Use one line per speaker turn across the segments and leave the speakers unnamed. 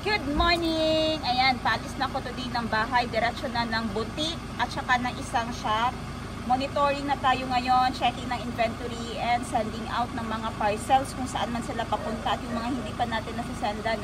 Good morning! Ayan, paalis na ako today ng bahay. Diretso na ng boutique at saka ng isang shop. Monitoring na tayo ngayon, checking ng inventory and sending out ng mga parcels kung saan man sila papunta at yung mga hindi pa natin nasisendan.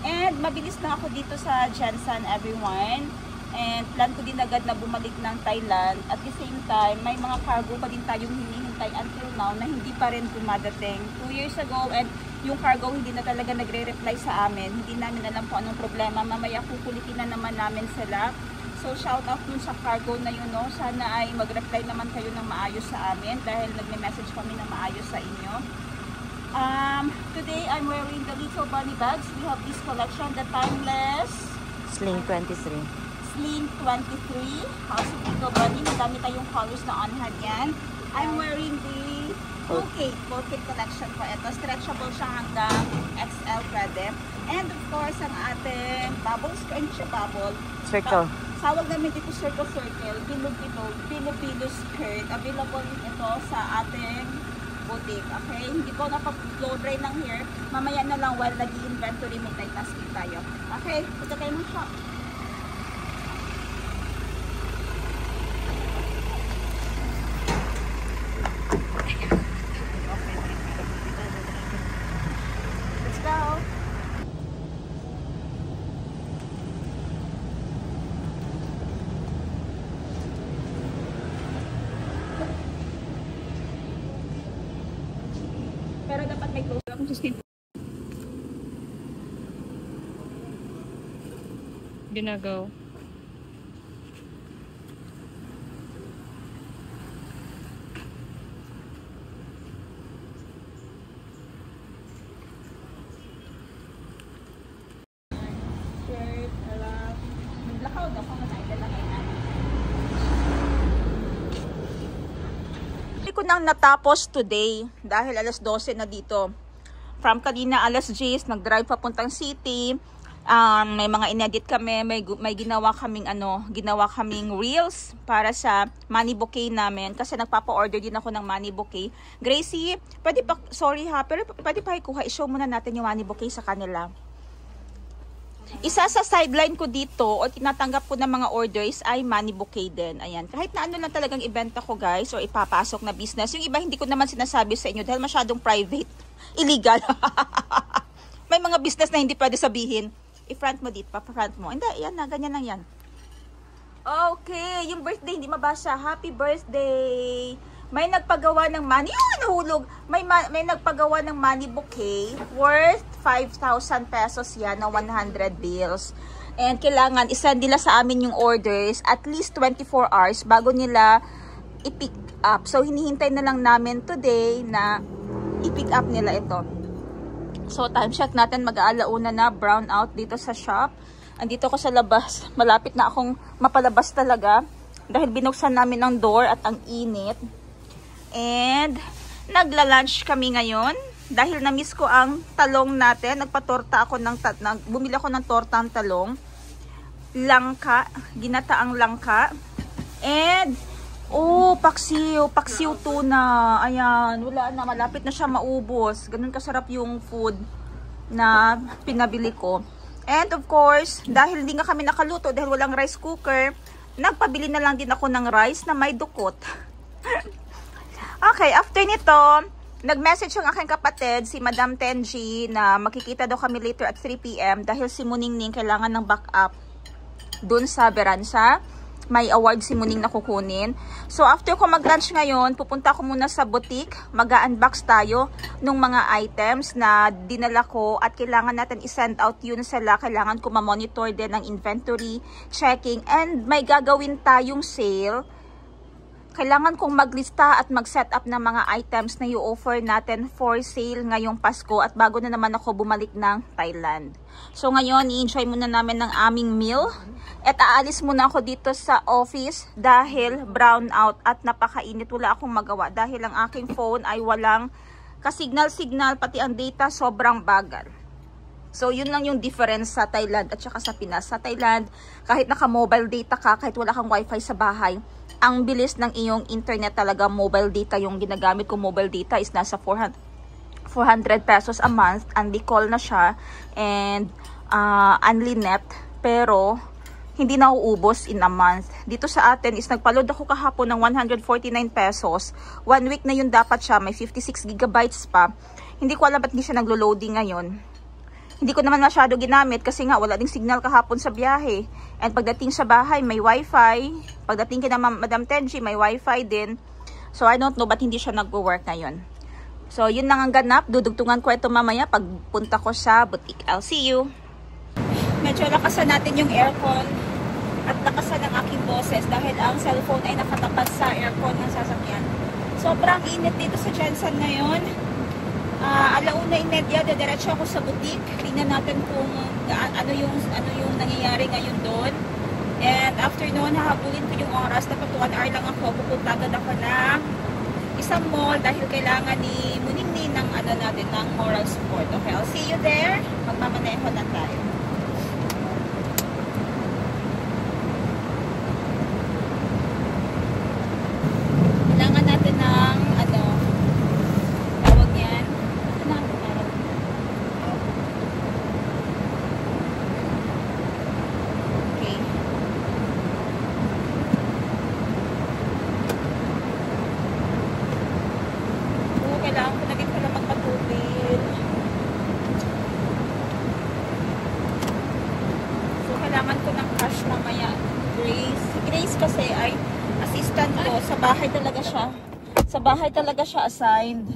And mabilis na ako dito sa Jensen, everyone. And plan ko din agad na bumalik ng Thailand. At the same time, may mga cargo pa din tayong hinihintay until now na hindi pa rin dumadating. 2 years ago, and yung cargo hindi na talaga nagre-reply sa amin. Hindi namin alam kung anong problema. Mamaya kukulitin na naman namin sila. So shout out dun sa cargo na yun, no? Sana ay mag-reply naman kayo ng maayos sa amin dahil nagme-message kami ng maayos sa inyo. Today I'm wearing the little bunny bags. We have this collection, the timeless
Sling 23.
Sling 23. House of Little Bunny. Madami tayong colors na on-hand yan. I'm wearing the Polkate collection po. Ito, stretchable siya hanggang XL pwede. And of course, ang ating bubble skirt, siya bubble.
Circle.
Tawag namin dito circle, pilo-pilo skirt. Available ito sa ating boutique. Okay? Hindi ko napag-blow dry ng hair. Mamaya na lang while nag-inventory, multitasking tayo. Okay? Punta tayo ng shop. Pero dapat may close akong sustain.
Ginagaw.
Shirt, naglakaw daw kung naidala kayo namin. Hindi ko nang natapos today dahil alas 12 na dito. From kanina alas 10, nag-drive papuntang city. May mga inedit kami, may ginawa kaming reels para sa money bouquet namin kasi nagpapa-order din ako ng money bouquet. Gracie, pwede pa, sorry ha, pero pwede pa ikuha, i-show muna natin yung money bouquet sa kanila. Isa sa sideline ko dito o tinatanggap ko ng mga orders ay money bouquet din. Ayan. Kahit na ano lang talagang ibenta ko guys o ipapasok na business. Yung iba hindi ko naman sinasabi sa inyo dahil masyadong private. Illegal. May mga business na hindi pwede sabihin. I-front mo dito. Pa-front mo. Hindi. Yan na. Ganyan lang yan. Okay. Yung birthday hindi mabasa. Happy birthday. May nagpagawa ng money. Nahulog. May nagpagawa ng money bouquet worth 5,000 pesos yan na 100 bills. And kailangan isend nila sa amin yung orders at least 24 hours bago nila i-pick up. So, hinihintay na lang namin today na i-pick up nila ito. So, time check natin. Mag-aalauna na. Brown out dito sa shop. Andito ko sa labas. Malapit na akong mapalabas talaga. Dahil binuksan namin ang door at ang init. And nagla-lunch kami ngayon dahil na-miss ko ang talong natin. Nagpatorta ako bumili ako ng tortang talong, langka, ginataang langka, and paksiw tuna. Ayan, wala na, malapit na siya maubos. Ganun kasarap yung food na pinabili ko. And of course, dahil hindi nga kami nakaluto dahil walang rice cooker, nagpabili na lang din ako ng rice na may dukot. Okay, after nito, nag-message yung aking kapatid, si Madam Tenji, na makikita daw kami later at 3 PM dahil si Muningning kailangan ng backup dun sa Beranza. May award si Muning na kukunin. So, after ko mag-lunch ngayon, pupunta ko muna sa boutique. Mag-unbox tayo ng mga items na dinala ko at kailangan natin i-send out yun sila. Kailangan ko ma-monitor din ng inventory, checking, and may gagawin tayong sale. Kailangan kong maglista at mag-set up ng mga items na i-offer natin for sale ngayong Pasko at bago na naman ako bumalik ng Thailand. So ngayon, i-enjoy muna namin ng aming meal at aalis muna ako dito sa office dahil brown out at napakainit. Wala akong magawa dahil ang aking phone ay walang kasignal-signal, pati ang data sobrang bagal. So, yun lang yung difference sa Thailand at saka sa Pinas. Sa Thailand, kahit naka-mobile data ka, kahit wala kang wifi sa bahay, ang bilis ng iyong internet talaga, mobile data. Yung ginagamit ko mobile data is nasa 400 pesos a month. Unli call na siya. And only net, pero hindi na uubos in a month. Dito sa atin is nagpa-load ako kahapon ng 149 pesos. 1 week na yun dapat siya. May 56 gigabytes pa. Hindi ko alam ba't hindi siya naglo-loading ngayon. Hindi ko naman masyado ginamit kasi nga wala ding signal kahapon sa biyahe. And pagdating sa bahay, may wifi. Pagdating kina Madam Tenji, may wifi din. So I don't know ba't hindi siya nagwo-work ngayon. So yun lang ang ganap. Dudugtungan ko ito mamaya pagpunta ko sa boutique. I'll see you. Medyo lakasan natin yung aircon at lakasan ang aking boses dahil ang cellphone ay nakatapat sa aircon ng sasakyan. Sobrang init dito sa Jensen ngayon. 1:30, dediretso ako sa boutique. Tingnan natin kung ano yung nangyayari ngayon doon. And after noon, hahabulin ko yung oras. Dapat 1 hour lang ako. Pupunta agad ako ng isang mall dahil kailangan ni Muningning ng natin ng moral support. Okay, I'll see you there. Magmamaneho na tayo. Kailangan natin ng tawag yan. Okay. Kailangan ko na din pala magpatubig. So, kailangan ko ng cash mamaya. Grace kasi ay assistant ko. Sa bahay talaga siya. Sa bahay talaga siya assigned.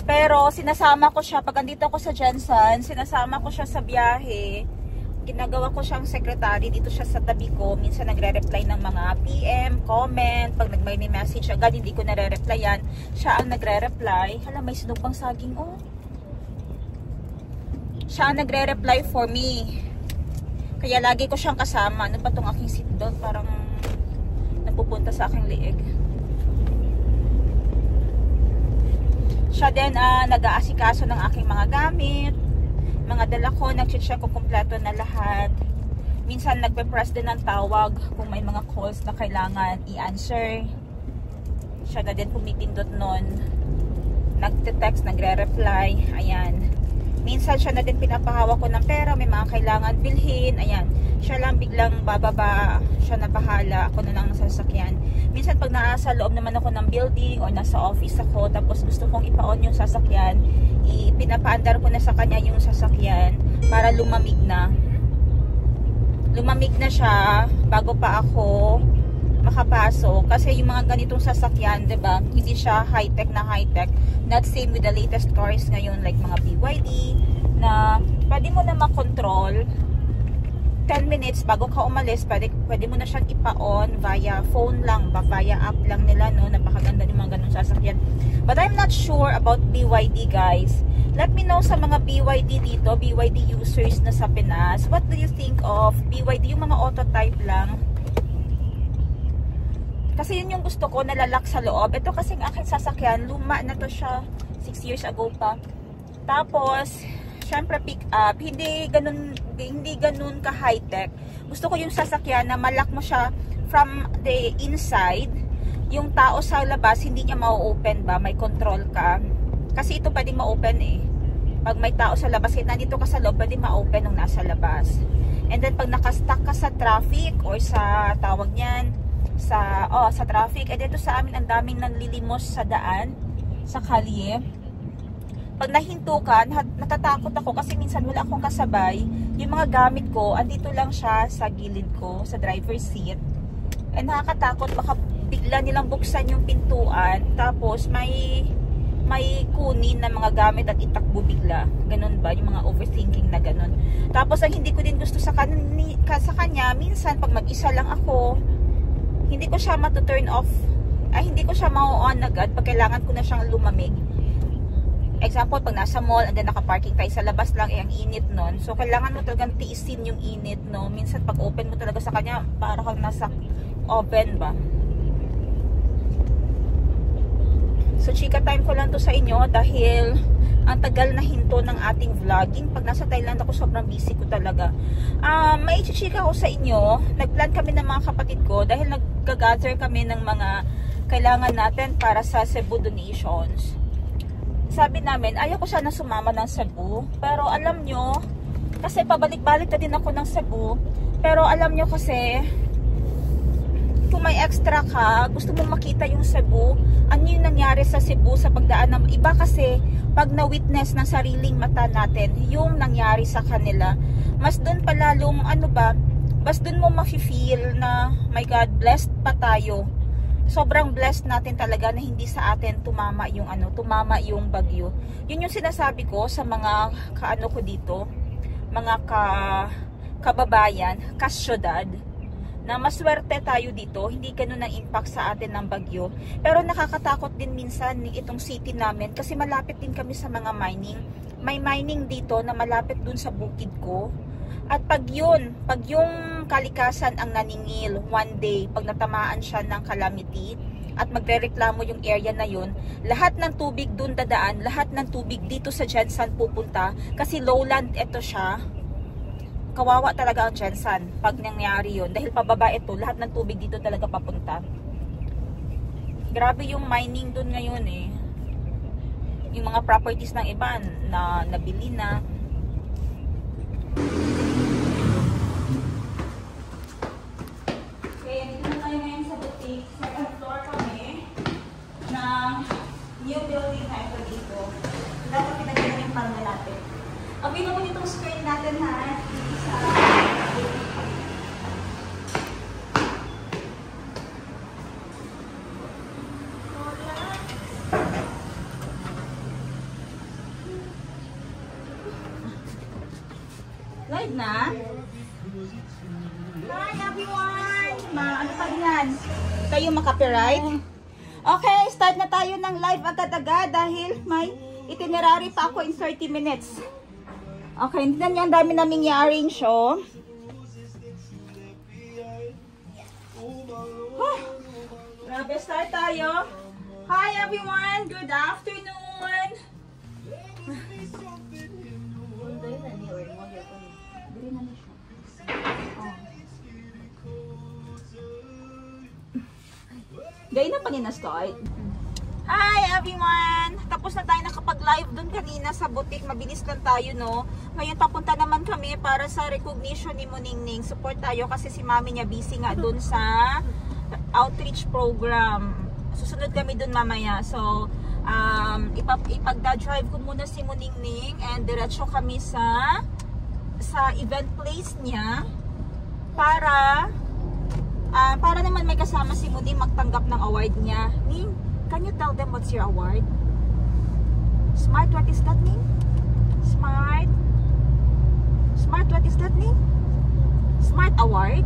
Pero, sinasama ko siya. Pag andito ako sa Jensen, sinasama ko siya sa biyahe. Ginagawa ko siyang secretary. Dito siya sa tabi ko. Minsan nagre-reply ng mga PM, comment. Pag may message agad, hindi ko nare-replyan. Siya ang nagre-reply. Hala, may sinog pang saging, oh. Siya ang nagre-reply for me. Kaya lagi ko siyang kasama. Ano ba itong aking seatbelt? Parang napupunta sa aking liig. Siya din nag-aasikaso ng aking mga gamit. Mga dala ko, nag-check ko kompleto na lahat. Minsan nagpe-press din ng tawag kung may mga calls na kailangan i-answer. Siya na din pumipindot nun. Nagte-text, nagre-reply. Ayan. Minsan siya na din pinapahawak ko ng pera, may mga kailangan bilhin. Ayan. Siya lang biglang bababa, siya na bahala, ako na lang sasakyan. Minsan pag nasa loob naman ako ng building o nasa office ako, tapos gusto kong ipa-on yung sasakyan, pinapaandar ko na sa kanya yung sasakyan para lumamig na. Lumamig na siya bago pa ako makapasok. Kasi yung mga ganitong sasakyan, diba, hindi siya high-tech na high-tech. Not same with the latest cars ngayon, like mga BYD, na pwede mo na makontrol 10 minutes bago ka umalis, pwede mo na siyang ipa-on via phone lang, via app lang nila, no? Napakaganda yung mga ganun sasakyan. But I'm not sure about BYD, guys. Let me know sa mga BYD dito, BYD users na sa Pinas. What do you think of BYD? Yung mga auto type lang. Kasi yun yung gusto ko, nalalak sa loob. Ito kasing aking sasakyan, luma na to siya, 6 years ago pa. Tapos, syempre pick up, hindi ganun ka high-tech. Gusto ko yung sasakyan na malak mo siya from the inside. Yung tao sa labas, hindi niya ma-open ba? May control ka. Kasi ito pwedeng ma-open eh. Pag may tao sa labas, kahit nandito ka sa loob, pwedeng ma-open nung nasa labas. And then pag nakastuck ka sa traffic or sa tawag niyan, sa traffic, eh dito sa amin ang daming nanlilimos sa daan, sa kalye. Pag nahinto ka, natatakot ako kasi minsan wala akong kasabay. Yung mga gamit ko, andito lang siya sa gilid ko, sa driver's seat. Eh nakakatakot, baka bigla nilang buksan yung pintuan, tapos may kunin na mga gamit at itakbo bigla. Ganun ba? Yung mga overthinking na ganun. Tapos ang hindi ko din gusto sa kanya, minsan pag mag-isa lang ako, hindi ko siya matu-turn off, hindi ko siya ma-on agad pag kailangan ko na siyang lumamig. Example, pag nasa mall and then naka-parking tayo sa labas lang, ang init nun. So, kailangan mo talagang tiisin yung init, no? Minsan, pag open mo talaga sa kanya, para kang nasa oven ba? So, chika time ko lang to sa inyo dahil ang tagal na hinto ng ating vlogging. Pag nasa Thailand ako, sobrang busy ko talaga. May chichika ko sa inyo. Nagplan kami ng mga kapatid ko dahil nag-gather kami ng mga kailangan natin para sa Cebu donations. sabi namin, ayaw ko sana sumama ng Cebu. Pero alam nyo, kasi pabalik-balik na din ako ng Cebu. Pero alam nyo kasi, kung may extra ka, gusto mong makita yung Cebu, ano yung nangyari sa Cebu sa pagdaan ng iba kasi, pag na-witness ng sariling mata natin, yung nangyari sa kanila, mas dun palalong, mas dun mo mafe-feel na, my God, blessed pa tayo. Sobrang blessed natin talaga na hindi sa atin tumama yung bagyo. Yun yung sinasabi ko sa mga kaano ko dito, mga kababayan, kasyudad, na maswerte tayo dito, hindi ganun ang impact sa atin ng bagyo. Pero nakakatakot din minsan itong city namin kasi malapit din kami sa mga mining. May mining dito na malapit dun sa bukid ko. At pag yung kalikasan ang naningil one day, pag natamaan siya ng calamity at magrereklamo yung area na yun, lahat ng tubig dun dadaan, lahat ng tubig dito sa Jensan pupunta kasi lowland ito siya. Kawawa talaga ang Jensan pag nangyari yun dahil pababa ito, lahat ng tubig dito talaga papunta. Grabe yung mining dun ngayon eh. Yung mga properties ng iba na nabili na. New building na ito dito. Dapat pinagyan yung panga natin. Okay naman itong screen natin ha. Sa live na. Hi everyone! Ano pa yan? Kayo makapiright? Okay, start na tayo ng live agad-agad dahil may itinerary pa ako in 30 minutes. Okay, hindi na niya ang dami naming i-arrange, oh. Grabe, start tayo. Hi everyone, good afternoon. Gaya na pa start. Hi everyone! Tapos na tayo nakapag-live dun kanina sa boutique. Mabilis lang tayo, no? Ngayon papunta naman kami para sa recognition ni Muningning. Support tayo kasi si mami niya busy nga dun sa outreach program. Susunod kami dun mamaya. So, ipagda-drive ko muna si Muningning and diretso kami sa event place niya para naman may kasama si Muning magtanggap ng award niya. Ning, can you tell them what's your award? Smart, what is that, Ning? Smart? Smart, what is that, Ning? Smart award?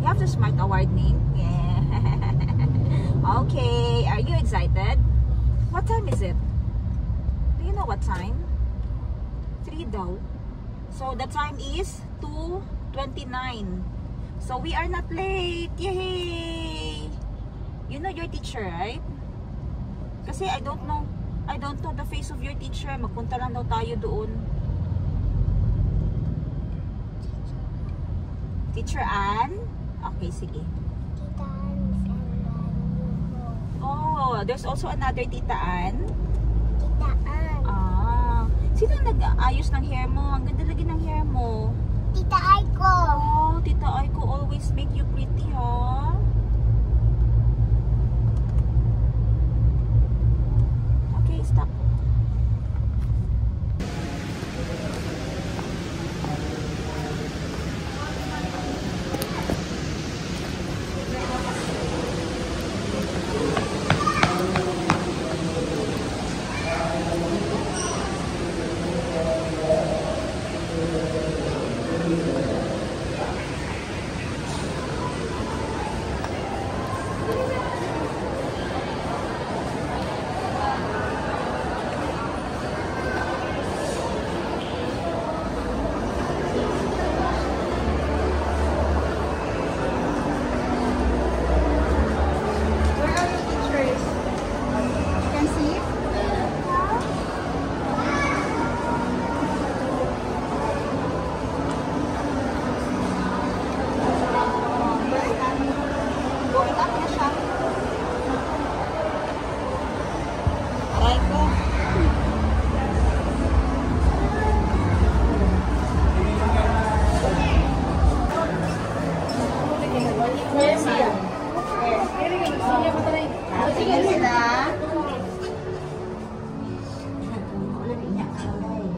You have the smart award, Ning? Yeah. Okay, are you excited? What time is it? Do you know what time? 3 daw. So the time is 2:29. So we are not late. Yay! You know your teacher, right? Kasi I don't know the face of your teacher. Magpunta lang daw tayo doon. Teacher Ann? Okay, sige.
Tita Ann is
Oh, there's also another Tita Ann.
Tita Ann.
Ah, sino nag-ayos ng hair mo? Ang ganda lagi ng hair mo.
Tita Aiko.
Oh, Tita Aiko always make you pretty, huh? Okay, stop.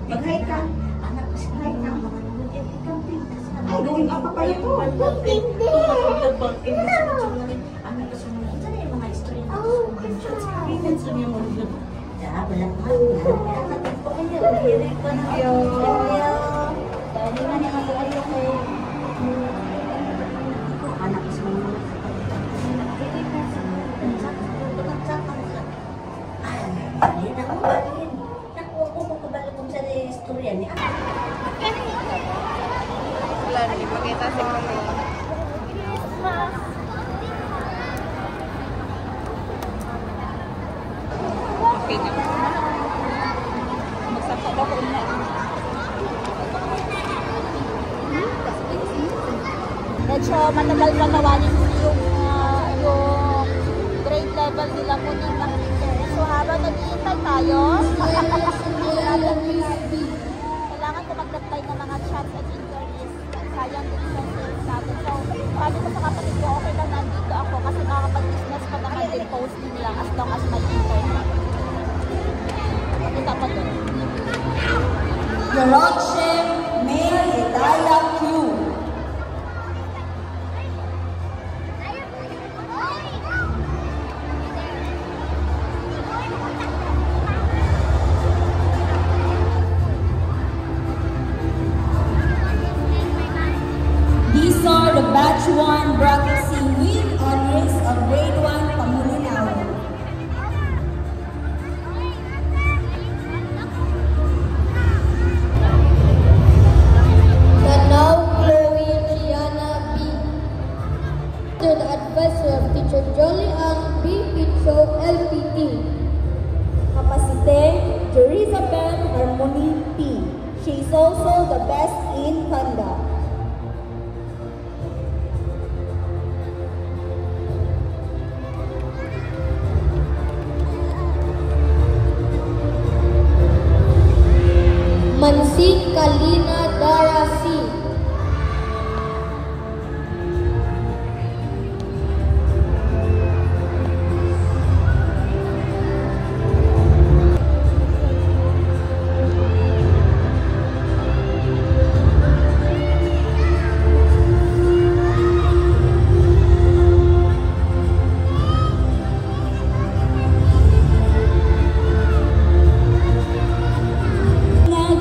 Mag-hi ka.
Anak ko si
Hi ka.
mga nanonood yan. Ikaw din.
Ay, going up pa pala to.
Hindi.
Anak ko sa mga ito na yung mga istorya na
Oh,
experience mo yung mga yun. Wala pa nga. Natin po kayo. Hirig ko na. Dahil nga niya mag-ayo ko. Anak ko sa mga hirig na sa pagkaksakan sa ay, naku, bakit? Nakuha ko kung kabalo kong sa istorya niya.
Wala, ipakita si Mami. Okay na.
Magsapa daw ko na. Medyo matagal pa nawanin yung grade level nila po ng nakikita. So habang nag-iintay tayo, kailangan ko mag-apply ng mga chats at interviews. Sayang din yung sales natin. So sabi ko sa kapatid ko, okay lang nandito ako kasi makakapag-business pa naman din posting lang as long as may internet. Pakita pa doon.
Yoroche May Hidayah Q. These are the batch 1 bracket C with honors of grade 1 Pamulinaw.
Now, Chloe Gianna B. To the advisor of Teacher Jolly Ang B. Picho LPT.
Kapasite, Jerizabeth Harmony P. She is also the best in conduct.
Mansing Kalina Dara C.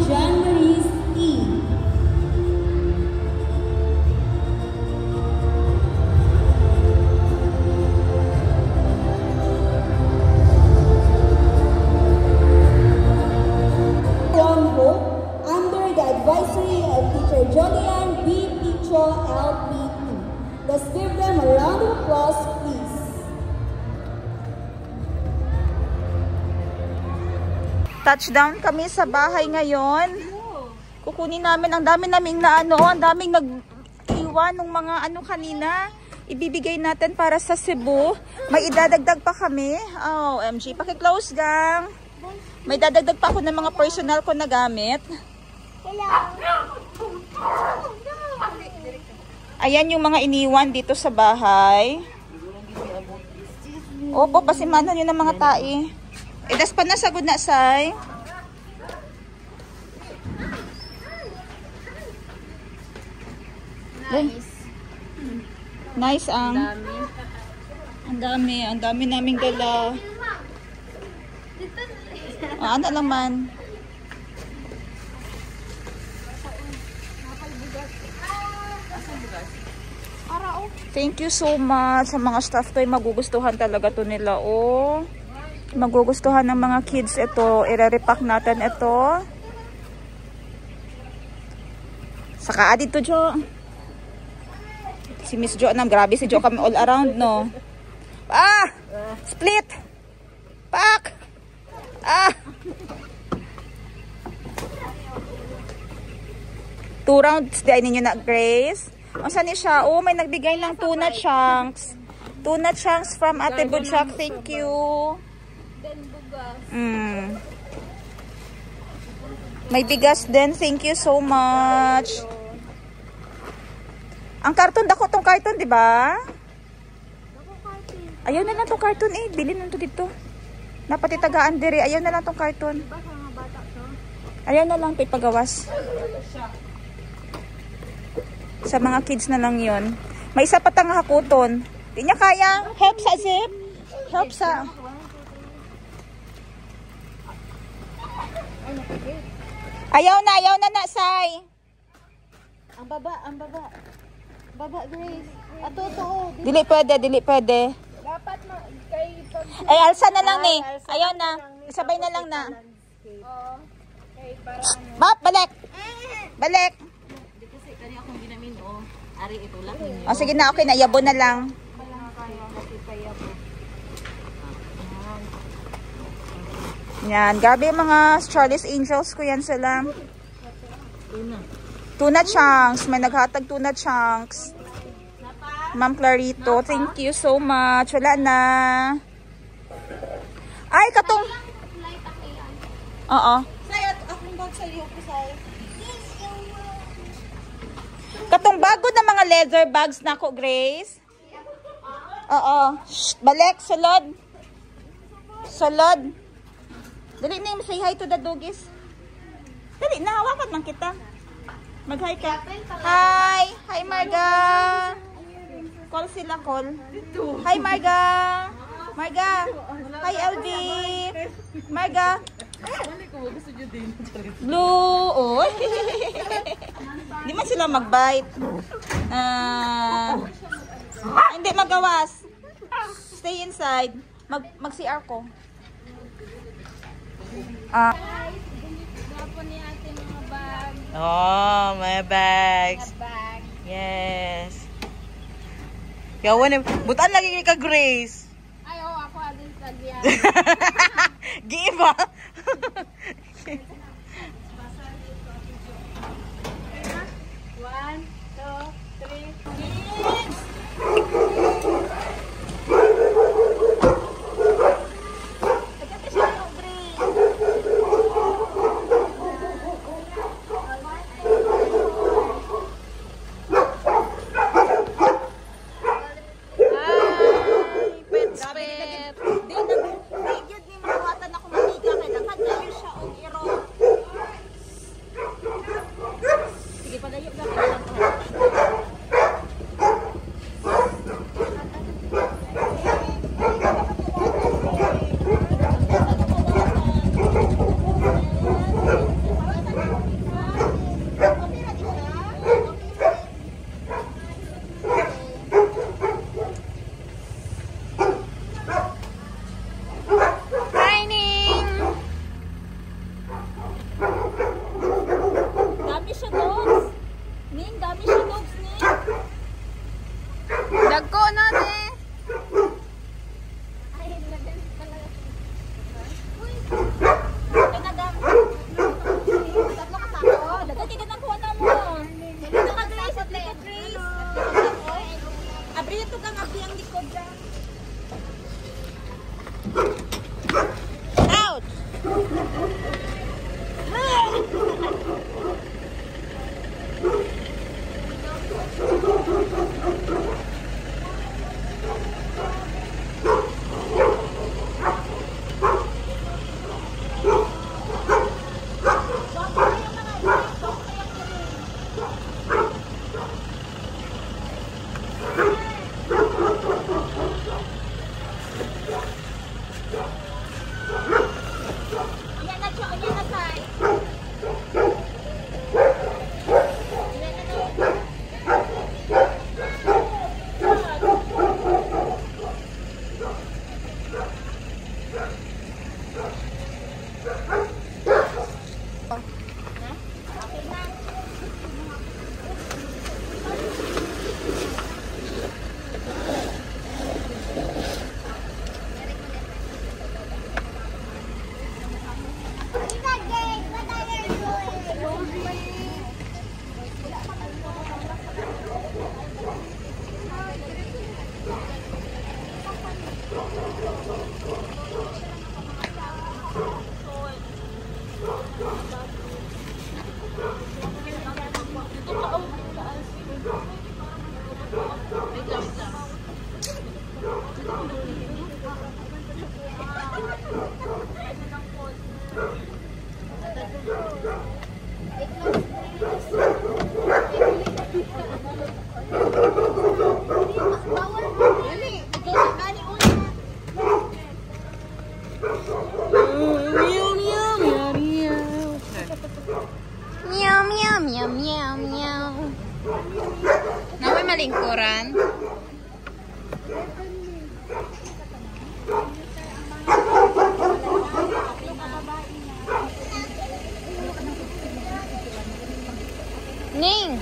Jean-Marie E. Ho, under the advisory of Teacher Jolian B. Picho LPT. Let's give them a round of applause, please.
Touchdown kami sa bahay ngayon. Kukunin namin, ang dami naming ang daming nag-iwan ng mga kanina. Ibibigay natin para sa Cebu. May idadagdag pa kami. Oh, MG, paki-close gang. May dadagdag pa ako ng mga personal ko na gamit. Ayan yung mga iniwan dito sa bahay. Opo, pasimanan yun ng mga tae. Das pa na sagod na, say. Nice. Nice ang. Ang dami naming dala. Ano lang man. Thank you so much sa mga staff ko. Magugustuhan talaga to nila. Oh. Magugustuhan ng mga kids ito. I-repack natin ito. Saka adit to, Jo. Si Miss Jo, grabe si Jo kami all around, no? Ah! Split! Pack! Ah! 2 rounds din ninyo na, Grace. O, saan niya siya? Oh, may nagbigay ng tuna chunks. Tuna chunks from Ate Butchak. Thank you. May bigas din. Thank you so much. Ang karton, dako tong karton, di ba? Ayaw na lang tong karton eh. Bilhin na to dito. Napatitagaan dire. Ayaw na lang tong karton. Ayaw na lang pipagawas. Sa mga kids na lang yon. May isa pa tang hakuton. Di niya kaya. Help sa zip. Help sa... Ayaw na Sai.
Ang baba. Baba, Grace. Ato.
Dili pwede.
Dapat kay pag...
Ay, alsa na lang ni. Ayaw na. Isabay na lang na.
Oo. Kay para ano.
Balik. Balik.
Kasi kanya akong ginamin, Ari, itulak ninyo.
O, sige na, okay na. Yabo na lang.
Walang kaya kasi kaya po.
Yan. Grabe yung mga Charlie's Angels ko yan sila. Tuna chunks. May naghatag tuna chunks. Ma'am Clarito, thank you so much. Wala na. Ay, katong... Oo. Katong bago na mga leather bags na ako, Grace. Oo. Shh, balik, sulod. Sulod. Dali na say hi to the doggies. Dali na, hawakan man kita. Mag-hi ka. Hi! Hi, Marga! Call sila, call. Hi, Marga! Marga! Hi, LV! Marga! Blue! Oy! Hindi man sila mag-bite. Hindi magawas. Stay inside. Mag-CR ko.
Oh, my bags. Yes. Yawan butan lagi ka, Grace.
Ay, ako adin sa diyan.
Giba.
One, two, three.
Di, yun ni makuwatan ako mamika. Kailangan na yun siya. Meow, meow, meow. Naway malingkuran. Ning!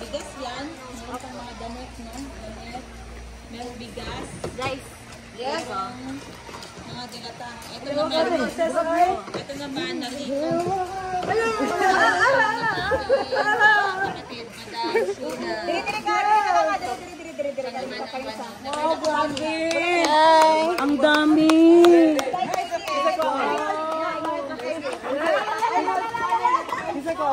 Bigas yan. Meron pang mga damit, no? Damit. Meron bigas. Rice. Yes. Mga dilata. Ito naman, narito.
Ang dami! Isa ko.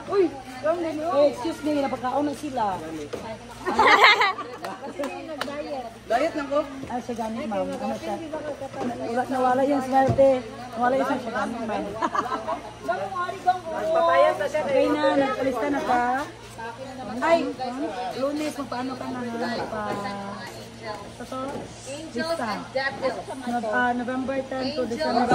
Uy! Excuse me, napagkaon na sila. Diet lang ko? Ah, siya gamit, ma'am. Ano siya? Nawala yung smerte. Nawala yung siya gamit, ma'am. Okay na, nagpalista na ka. Ay, Lunes, magpaano ka na ito? Lista. November 10 to December.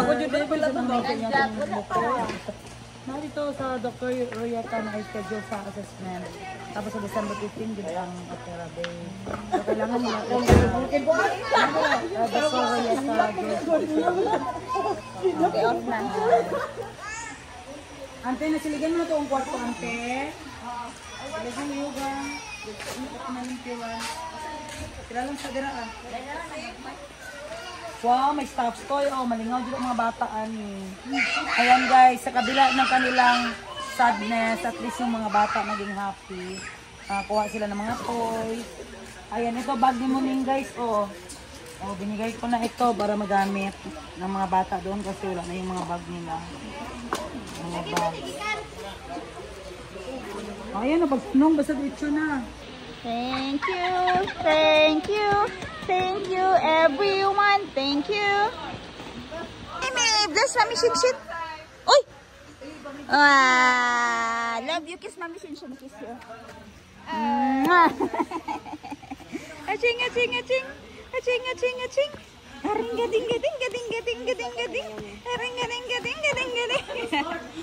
Narito sa Dr. Royeta na i-schedule sa assessment. Tapos sa December 15, din ang therapy. So, kailangan mo na Dr. Royeta. Okay, off na. Ante, nasiligan mo na ito ang kwarto, ante. Siligan mo yoga. Kilalang sa dira ah. Wow, may staff toy. Oh, malingaw dito mga bataan eh. Ayan guys, sa kabila ng kanilang sadness, at least yung mga bata naging happy. Kuha sila ng mga toys. Ayan, ito bag ni Muning guys. Oh, binigay ko na ito para magamit ng mga bata doon kasi wala na yung mga bag nila. Mga bag. Ayan, pagsunong basta dito na.
Thank you, thank you, thank you everyone, thank you. Hey, may bless Mami Shinshin. Uy! Love you, kiss Mami Shinshin, kiss you. Aching, aching, aching, aching, aching, aching.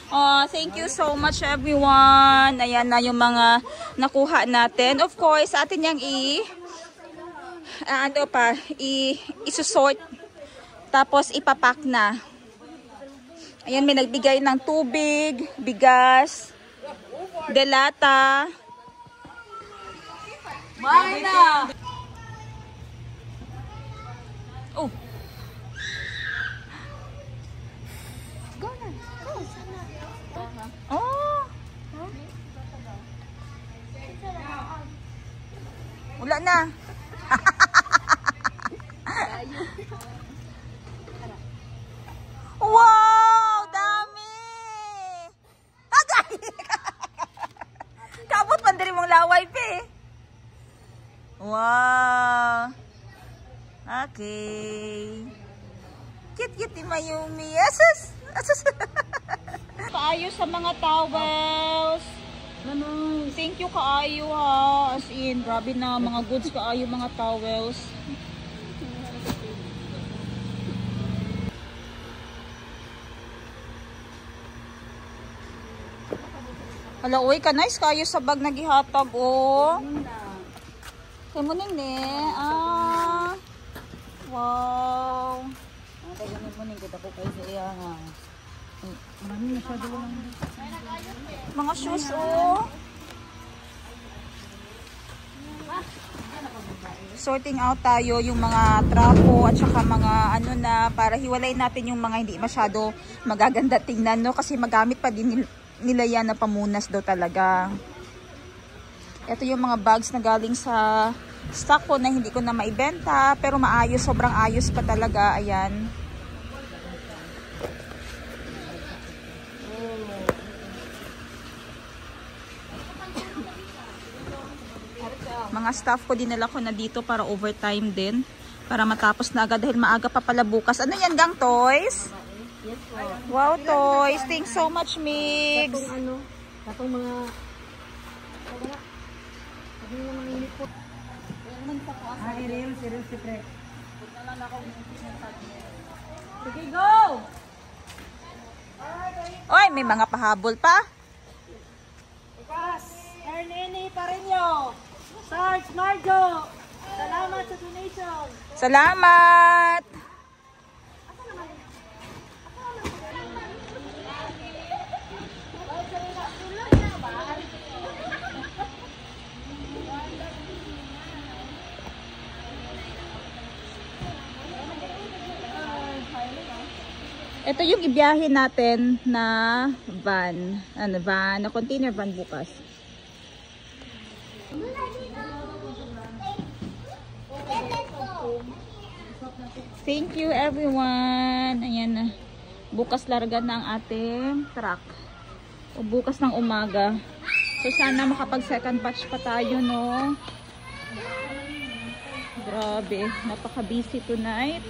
Oh, thank you so much everyone. Ayan na yung mga nakuha natin. Of course, atin yang isusort. Tapos ipapack na. Ayan, may nagbigay ng tubig, bigas, delata. Marna! Oh. Go na. Go. Oh. Wala na. Wow, dami. Agay. Kabot man diri mong laway pe. Wow. Okay. Cute ni Mayumi. Asus. Asus. Kaayo sa mga towels. Thank you kaayo ha. As in, grabe na mga goods kaayo mga towels. Hala, uy, ka nice kayo sa bag na gihatag, oh. Kay mo ning ne. Ah. Wow.
Kaya ganun mo ning kita ko kayo sa iya nga. Marami na siya doon.
Mga shoes, oh. Sorting out tayo yung mga trapo at saka mga ano na para hiwalay natin yung mga hindi masyado magaganda tingnan, no? Kasi magamit pa din nila yan na pamunas daw talaga. Ito yung mga bags na galing sa stock ko na hindi ko na maibenta pero maayos, sobrang ayos pa talaga. Ayan. Mga staff ko dinala ko na dito para overtime din. Para matapos na agad dahil maaga pa pala bukas. Ano yan gang toys?
Yes po.
Wow toys. Thanks so much Migs.
Katong mga... Katong mga init po.
Ay, real, secret. Sige, go!
Oy, may mga pahabol pa.
Bukas, Erneni Pareño, Sarge Marjo, salamat sa donation.
Salamat. Ito yung ibiyahe natin na van. Ano van? Na container van bukas. Thank you everyone. Ayan na. Bukas larga na ang ating truck. O bukas ng umaga. So sana makapag second batch pa tayo, no? Grabe. Napaka-busy tonight.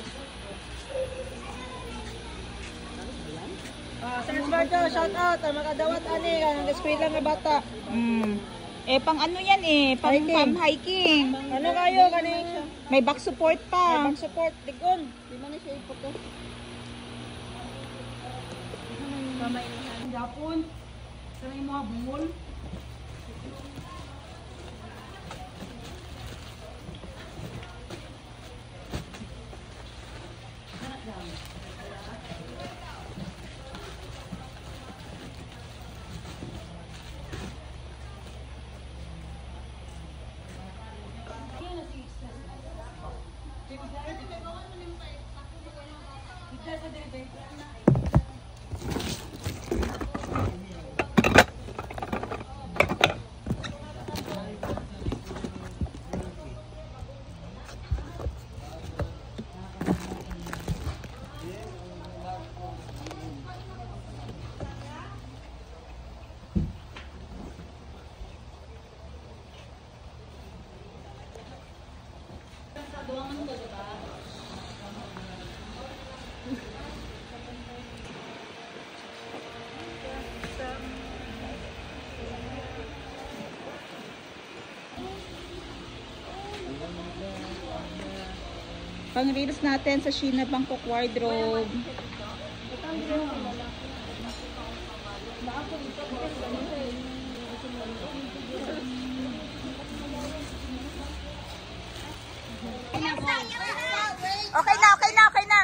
Sarge Marjo, shout out. Mga kadawat ani, ang eskwela nga bata.
Eh, pang ano yan eh? Pang hiking.
Ano kayo kaning?
May back support pa.
Pang support, digon.
Di man na siya ipoto.
Japon. Sa mga bungol.
Pang reels natin sa Sheena Bangkok wardrobe. Okay na, okay na, okay na.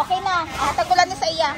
Okay na. Tagulan na sa iya.